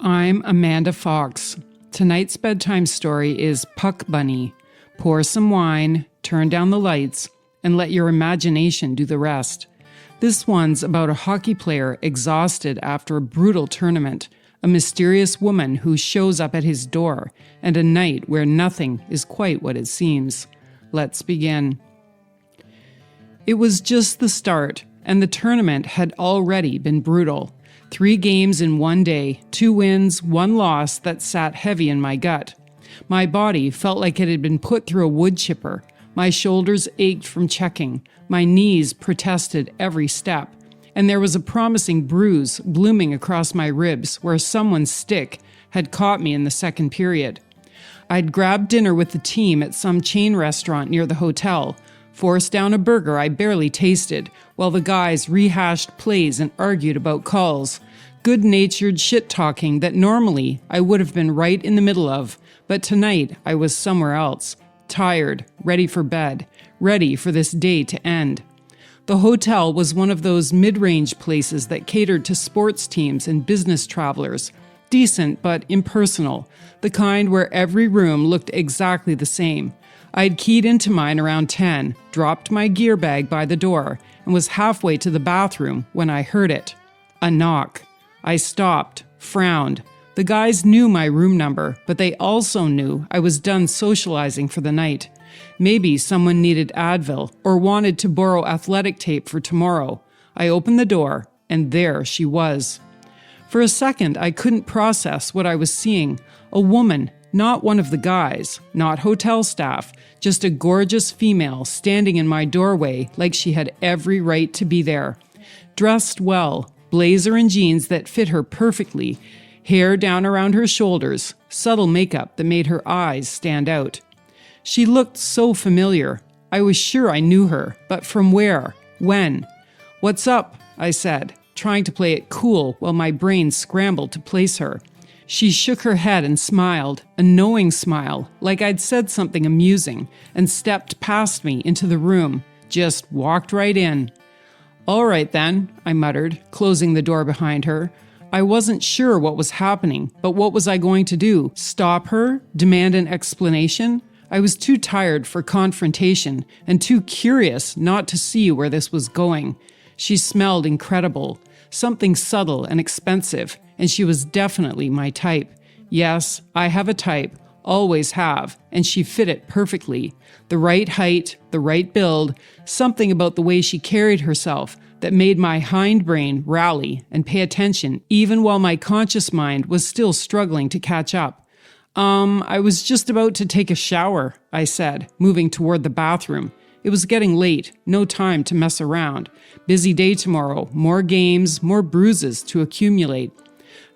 I'm Amanda Fox. Tonight's bedtime story is Puck Bunny. Pour some wine, turn down the lights, and let your imagination do the rest. This one's about a hockey player exhausted after a brutal tournament, a mysterious woman who shows up at his door, and a night where nothing is quite what it seems. Let's begin. It was just the start, and the tournament had already been brutal. 3 games in one day, 2 wins, 1 loss that sat heavy in my gut. My body felt like it had been put through a wood chipper. My shoulders ached from checking. My knees protested every step. And there was a promising bruise blooming across my ribs where someone's stick had caught me in the second period. I'd grabbed dinner with the team at some chain restaurant near the hotel, forced down a burger I barely tasted, while the guys rehashed plays and argued about calls. Good-natured shit-talking that normally I would have been right in the middle of, but tonight I was somewhere else. Tired, ready for bed, ready for this day to end. The hotel was one of those mid-range places that catered to sports teams and business travelers. Decent but impersonal, the kind where every room looked exactly the same. I'd keyed into mine around 10, dropped my gear bag by the door, and was halfway to the bathroom when I heard it. A knock. I stopped, frowned. The guys knew my room number, but they also knew I was done socializing for the night. Maybe someone needed Advil or wanted to borrow athletic tape for tomorrow. I opened the door, and there she was. For a second, I couldn't process what I was seeing. A woman, not one of the guys, not hotel staff, just a gorgeous female standing in my doorway like she had every right to be there. Dressed well, blazer and jeans that fit her perfectly, hair down around her shoulders, subtle makeup that made her eyes stand out. She looked so familiar. I was sure I knew her, but from where? When? "What's up?" I said, trying to play it cool while my brain scrambled to place her. She shook her head and smiled, a knowing smile, like I'd said something amusing, and stepped past me into the room, just walked right in. "All right then," I muttered, closing the door behind her. I wasn't sure what was happening, but what was I going to do? Stop her? Demand an explanation? I was too tired for confrontation and too curious not to see where this was going. She smelled incredible, something subtle and expensive, and she was definitely my type. Yes, I have a type, always have, and she fit it perfectly. The right height, the right build, something about the way she carried herself that made my hindbrain rally and pay attention even while my conscious mind was still struggling to catch up. I was just about to take a shower," I said, moving toward the bathroom. It was getting late, no time to mess around. Busy day tomorrow, more games, more bruises to accumulate.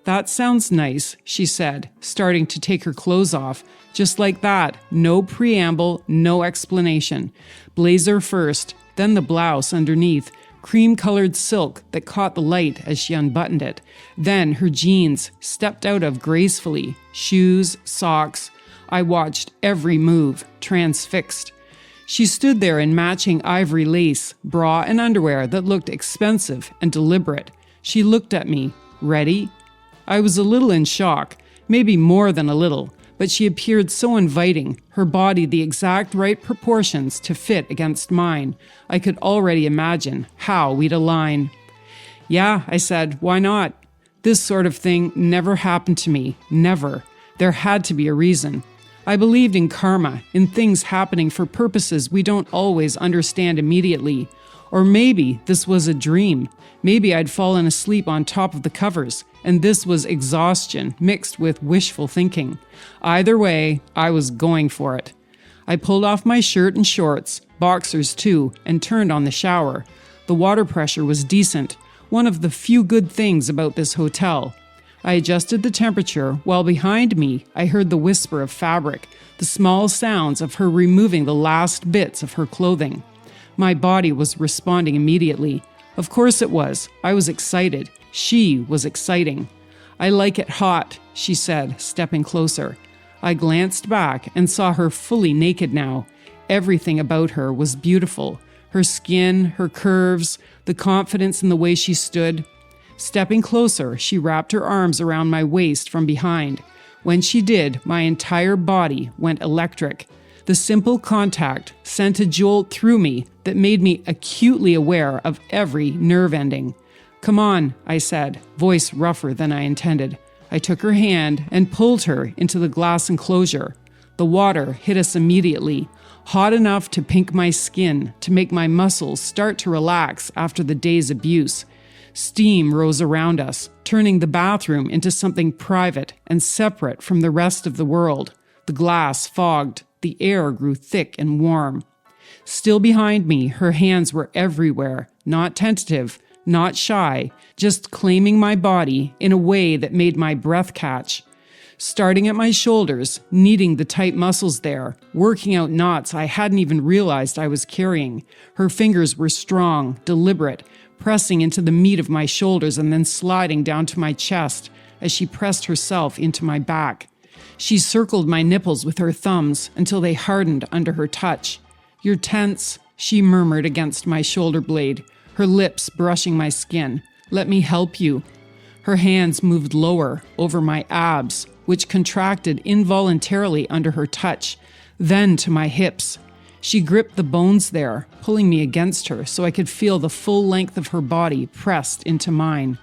"That sounds nice," she said, starting to take her clothes off. Just like that, no preamble, no explanation. Blazer first, then the blouse underneath, cream-colored silk that caught the light as she unbuttoned it. Then her jeans, stepped out of gracefully, shoes, socks. I watched every move, transfixed. She stood there in matching ivory lace, bra and underwear that looked expensive and deliberate. She looked at me. Ready? I was a little in shock, maybe more than a little, but she appeared so inviting, her body the exact right proportions to fit against mine. I could already imagine how we'd align. "Yeah," I said, "why not? This sort of thing never happened to me, never. There had to be a reason. I believed in karma, in things happening for purposes we don't always understand immediately. Or maybe this was a dream. Maybe I'd fallen asleep on top of the covers, and this was exhaustion mixed with wishful thinking. Either way, I was going for it. I pulled off my shirt and shorts, boxers too, and turned on the shower. The water pressure was decent, one of the few good things about this hotel. I adjusted the temperature while behind me I heard the whisper of fabric, the small sounds of her removing the last bits of her clothing. My body was responding immediately. Of course it was. I was excited. She was exciting. "I like it hot," she said, stepping closer. I glanced back and saw her fully naked now. Everything about her was beautiful. Her skin, her curves, the confidence in the way she stood. Stepping closer, she wrapped her arms around my waist from behind. When she did, my entire body went electric. The simple contact sent a jolt through me that made me acutely aware of every nerve ending. "Come on," I said, voice rougher than I intended. I took her hand and pulled her into the glass enclosure. The water hit us immediately, hot enough to pink my skin, to make my muscles start to relax after the day's abuse. Steam rose around us, turning the bathroom into something private and separate from the rest of the world. The glass fogged. The air grew thick and warm. Still behind me, her hands were everywhere, not tentative, not shy, just claiming my body in a way that made my breath catch. Starting at my shoulders, kneading the tight muscles there, working out knots I hadn't even realized I was carrying. Her fingers were strong, deliberate, pressing into the meat of my shoulders and then sliding down to my chest as she pressed herself into my back. She circled my nipples with her thumbs until they hardened under her touch. "You're tense," she murmured against my shoulder blade, her lips brushing my skin. "Let me help you." Her hands moved lower, over my abs, which contracted involuntarily under her touch, then to my hips. She gripped the bones there, pulling me against her so I could feel the full length of her body pressed into mine.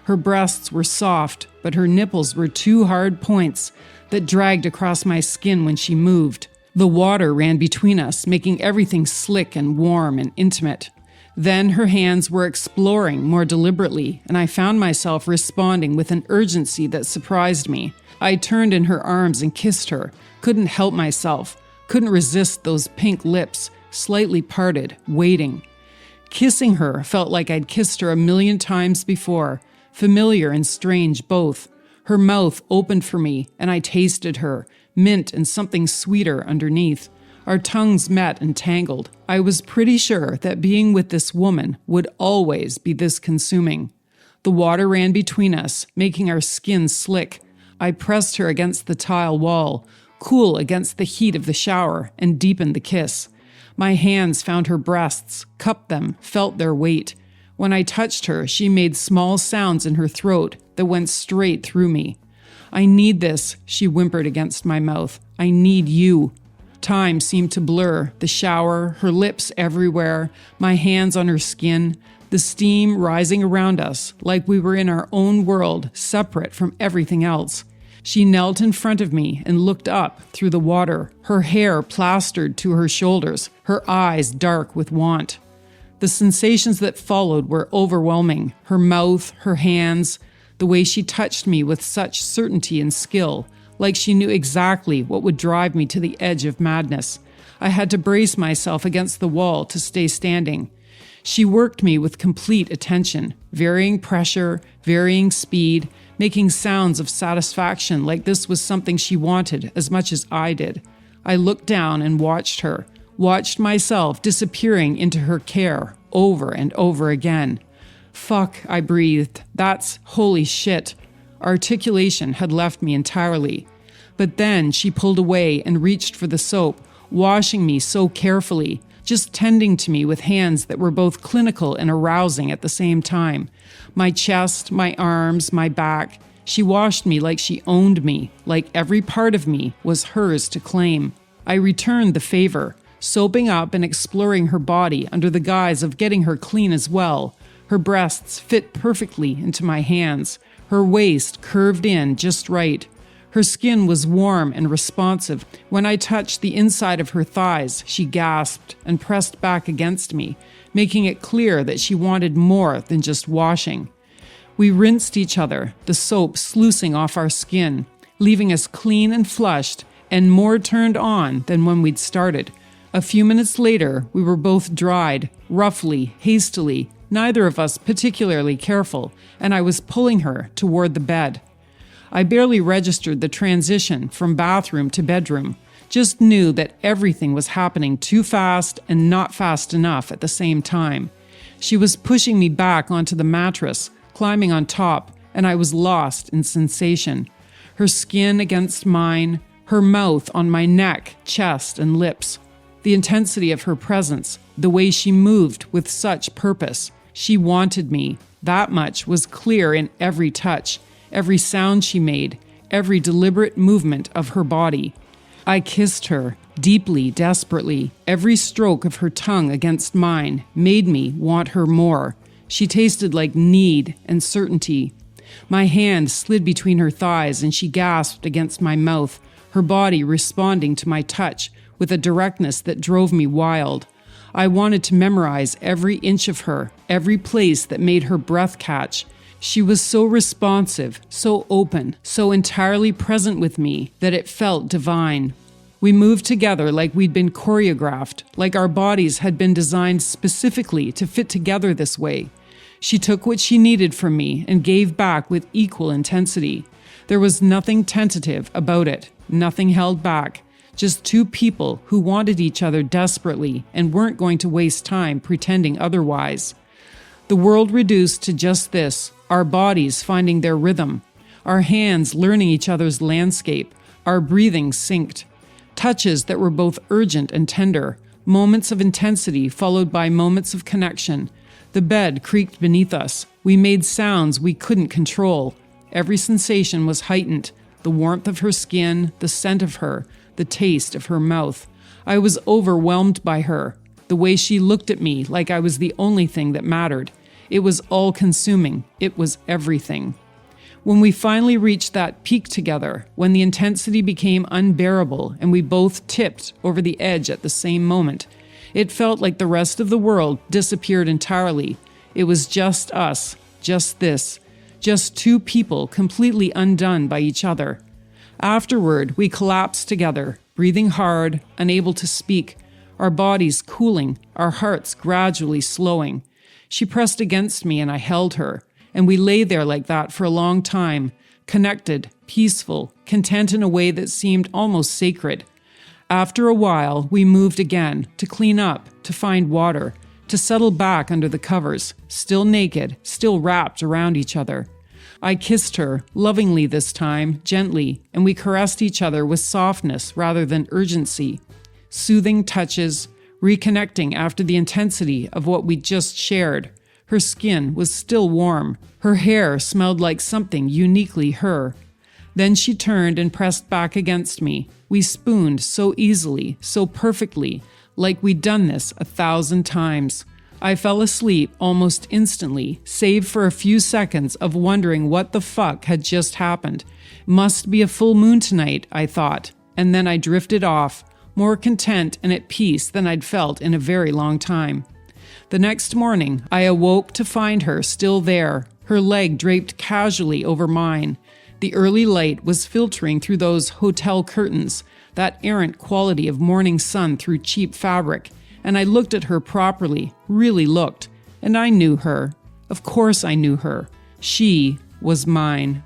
Her breasts were soft, but her nipples were two hard points that dragged across my skin when she moved. The water ran between us, making everything slick and warm and intimate. Then her hands were exploring more deliberately, and I found myself responding with an urgency that surprised me. I turned in her arms and kissed her, couldn't help myself, couldn't resist those pink lips, slightly parted, waiting. Kissing her felt like I'd kissed her a million times before, familiar and strange both. Her mouth opened for me, and I tasted her, mint and something sweeter underneath. Our tongues met and tangled. I was pretty sure that being with this woman would always be this consuming. The water ran between us, making our skin slick. I pressed her against the tile wall, cool against the heat of the shower, and deepened the kiss. My hands found her breasts, cupped them, felt their weight. When I touched her, she made small sounds in her throat that went straight through me. "I need this," she whimpered against my mouth. "I need you." Time seemed to blur, the shower, her lips everywhere, my hands on her skin, the steam rising around us like we were in our own world, separate from everything else. She knelt in front of me and looked up through the water, her hair plastered to her shoulders, her eyes dark with want. The sensations that followed were overwhelming. Her mouth, her hands, the way she touched me with such certainty and skill, like she knew exactly what would drive me to the edge of madness. I had to brace myself against the wall to stay standing. She worked me with complete attention, varying pressure, varying speed, making sounds of satisfaction like this was something she wanted as much as I did. I looked down and watched her, watched myself disappearing into her care over and over again. "Fuck," I breathed. "That's holy shit." Articulation had left me entirely. But then she pulled away and reached for the soap, washing me so carefully, just tending to me with hands that were both clinical and arousing at the same time. My chest, my arms, my back. She washed me like she owned me, like every part of me was hers to claim. I returned the favor, soaping up and exploring her body under the guise of getting her clean as well. Her breasts fit perfectly into my hands, her waist curved in just right. Her skin was warm and responsive. When I touched the inside of her thighs, she gasped and pressed back against me, making it clear that she wanted more than just washing. We rinsed each other, the soap sluicing off our skin, leaving us clean and flushed and more turned on than when we'd started. A few minutes later, we were both dried, roughly, hastily, neither of us particularly careful, and I was pulling her toward the bed. I barely registered the transition from bathroom to bedroom, just knew that everything was happening too fast and not fast enough at the same time. She was pushing me back onto the mattress, climbing on top, and I was lost in sensation. Her skin against mine, her mouth on my neck, chest, and lips. The intensity of her presence, the way she moved with such purpose. She wanted me. That much was clear in every touch, every sound she made, every deliberate movement of her body. I kissed her, deeply, desperately. Every stroke of her tongue against mine made me want her more. She tasted like need and certainty. My hand slid between her thighs and she gasped against my mouth, her body responding to my touch with a directness that drove me wild. I wanted to memorize every inch of her, every place that made her breath catch. She was so responsive, so open, so entirely present with me that it felt divine. We moved together like we'd been choreographed, like our bodies had been designed specifically to fit together this way. She took what she needed from me and gave back with equal intensity. There was nothing tentative about it, nothing held back. Just two people who wanted each other desperately and weren't going to waste time pretending otherwise. The world reduced to just this, our bodies finding their rhythm, our hands learning each other's landscape, our breathing synced. Touches that were both urgent and tender, moments of intensity followed by moments of connection. The bed creaked beneath us. We made sounds we couldn't control. Every sensation was heightened. The warmth of her skin, the scent of her, the taste of her mouth. I was overwhelmed by her. The way she looked at me like I was the only thing that mattered. It was all-consuming. It was everything. When we finally reached that peak together, when the intensity became unbearable and we both tipped over the edge at the same moment, it felt like the rest of the world disappeared entirely. It was just us, just this, just two people completely undone by each other. Afterward, we collapsed together, breathing hard, unable to speak, our bodies cooling, our hearts gradually slowing. She pressed against me and I held her, and we lay there like that for a long time, connected, peaceful, content in a way that seemed almost sacred. After a while, we moved again, to clean up, to find water, to settle back under the covers, still naked, still wrapped around each other. I kissed her, lovingly this time, gently, and we caressed each other with softness rather than urgency. Soothing touches, reconnecting after the intensity of what we'd just shared. Her skin was still warm. Her hair smelled like something uniquely her. Then she turned and pressed back against me. We spooned so easily, so perfectly, like we'd done this 1,000 times. I fell asleep almost instantly, save for a few seconds of wondering what the fuck had just happened. Must be a full moon tonight, I thought, and then I drifted off, more content and at peace than I'd felt in a very long time. The next morning, I awoke to find her still there, her leg draped casually over mine. The early light was filtering through those hotel curtains, that errant quality of morning sun through cheap fabric, and I looked at her properly, really looked, and I knew her. Of course I knew her. She was mine.